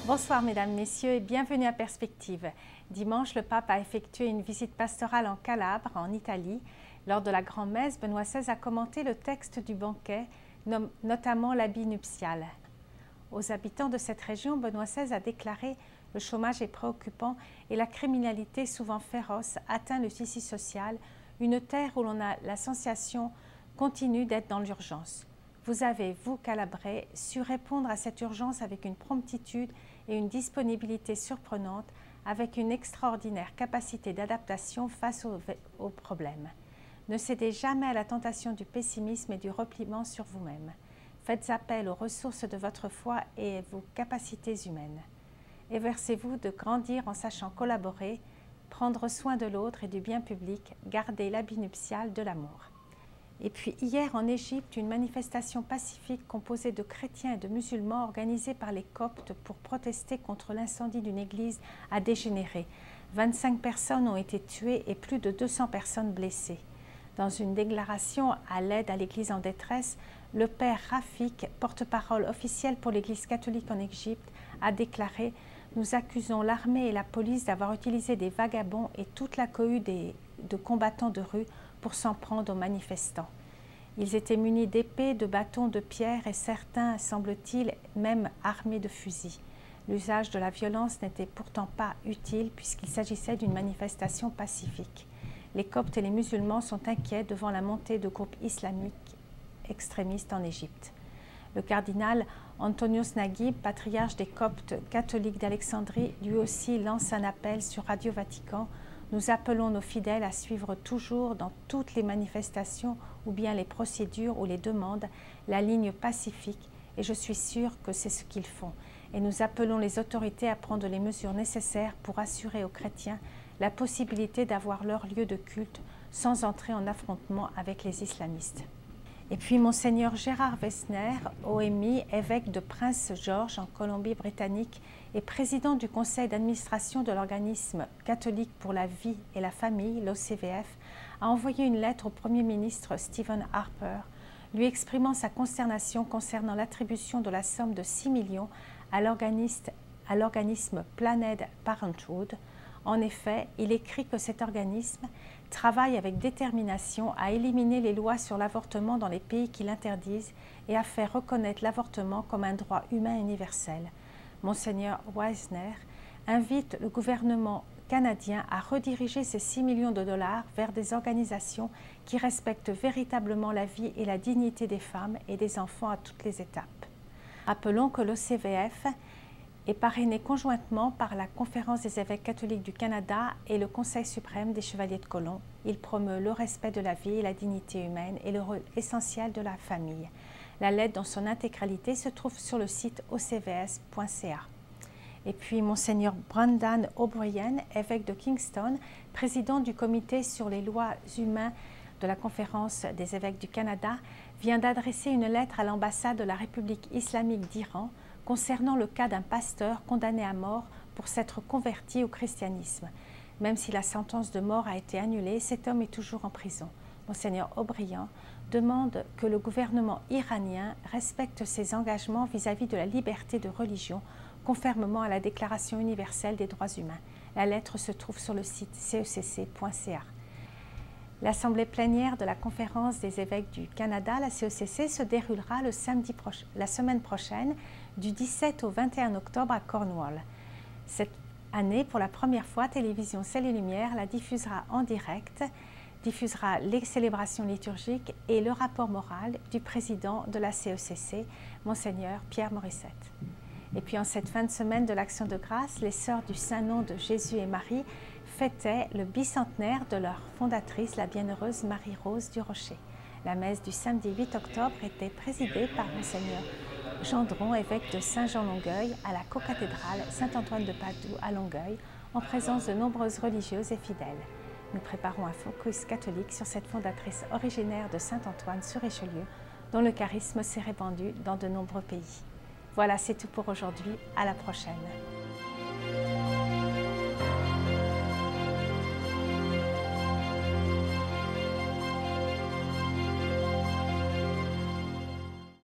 Bonsoir mesdames, messieurs et bienvenue à Perspective. Dimanche, le pape a effectué une visite pastorale en Calabre, en Italie. Lors de la grand-messe, Benoît XVI a commenté le texte du banquet, notamment l'habit nuptial. Aux habitants de cette région, Benoît XVI a déclaré « Le chômage est préoccupant et la criminalité souvent féroce atteint le tissu social, une terre où l'on a la sensation continue d'être dans l'urgence. Vous avez, vous, Calabrais, su répondre à cette urgence avec une promptitude et une disponibilité surprenante, avec une extraordinaire capacité d'adaptation face aux problèmes. Ne cédez jamais à la tentation du pessimisme et du repliement sur vous-même. Faites appel aux ressources de votre foi et vos capacités humaines. Efforcez-vous de grandir en sachant collaborer, prendre soin de l'autre et du bien public, garder l'habit nuptial de l'amour. » Et puis hier en Égypte, une manifestation pacifique composée de chrétiens et de musulmans organisée par les Coptes pour protester contre l'incendie d'une église a dégénéré. 25 personnes ont été tuées et plus de 200 personnes blessées. Dans une déclaration à l'aide à l'église en détresse, le père Rafik, porte-parole officiel pour l'église catholique en Égypte, a déclaré « Nous accusons l'armée et la police d'avoir utilisé des vagabonds et toute la cohue de combattants de rue pour s'en prendre aux manifestants. Ils étaient munis d'épées, de bâtons, de pierres et certains, semble-t-il, même armés de fusils. L'usage de la violence n'était pourtant pas utile puisqu'il s'agissait d'une manifestation pacifique. Les Coptes et les musulmans sont inquiets devant la montée de groupes islamiques extrémistes en Égypte. Le cardinal Antonios Naguib, patriarche des Coptes catholiques d'Alexandrie, lui aussi lance un appel sur Radio Vatican. Nous appelons nos fidèles à suivre toujours dans toutes les manifestations ou bien les procédures ou les demandes la ligne pacifique et je suis sûre que c'est ce qu'ils font. Et nous appelons les autorités à prendre les mesures nécessaires pour assurer aux chrétiens la possibilité d'avoir leur lieu de culte sans entrer en affrontement avec les islamistes. Et puis Monseigneur Gérard Wessner, OMI, évêque de Prince George en Colombie-Britannique et président du conseil d'administration de l'organisme catholique pour la vie et la famille, l'OCVF, a envoyé une lettre au Premier ministre Stephen Harper, lui exprimant sa consternation concernant l'attribution de la somme de 6 millions à l'organisme Planned Parenthood. En effet, il écrit que cet organisme travaille avec détermination à éliminer les lois sur l'avortement dans les pays qui l'interdisent et à faire reconnaître l'avortement comme un droit humain universel. Monseigneur Wessner invite le gouvernement canadien à rediriger ces 6 millions de dollars vers des organisations qui respectent véritablement la vie et la dignité des femmes et des enfants à toutes les étapes. Rappelons que l'OCVF est parrainé conjointement par la Conférence des évêques catholiques du Canada et le Conseil suprême des Chevaliers de Colomb. Il promeut le respect de la vie et la dignité humaine et le rôle essentiel de la famille. La lettre dans son intégralité se trouve sur le site ocvs.ca. Et puis Monseigneur Brendan O'Brien, évêque de Kingston, président du comité sur les lois humaines de la Conférence des évêques du Canada, vient d'adresser une lettre à l'ambassade de la République islamique d'Iran concernant le cas d'un pasteur condamné à mort pour s'être converti au christianisme. Même si la sentence de mort a été annulée, cet homme est toujours en prison. Monseigneur O'Brien demande que le gouvernement iranien respecte ses engagements vis-à-vis de la liberté de religion, conformément à la Déclaration universelle des droits humains. La lettre se trouve sur le site cecc.ca. L'assemblée plénière de la Conférence des évêques du Canada, la CECC, se déroulera la semaine prochaine, du 17 au 21 octobre à Cornwall. Cette année, pour la première fois, Télévision Ciel et Lumière la diffusera en direct, diffusera les célébrations liturgiques et le rapport moral du président de la CECC, Monseigneur Pierre Morissette. Et puis en cette fin de semaine de l'Action de grâce, les Sœurs du Saint-Nom de Jésus et Marie fêtaient le bicentenaire de leur fondatrice, la bienheureuse Marie-Rose du Rocher. La messe du samedi 8 octobre était présidée par Monseigneur Gendron, évêque de Saint-Jean-Longueuil, à la cocathédrale Saint-Antoine de Padoue à Longueuil, en présence de nombreuses religieuses et fidèles. Nous préparons un focus catholique sur cette fondatrice originaire de Saint-Antoine-sur-Richelieu, dont le charisme s'est répandu dans de nombreux pays. Voilà, c'est tout pour aujourd'hui. À la prochaine.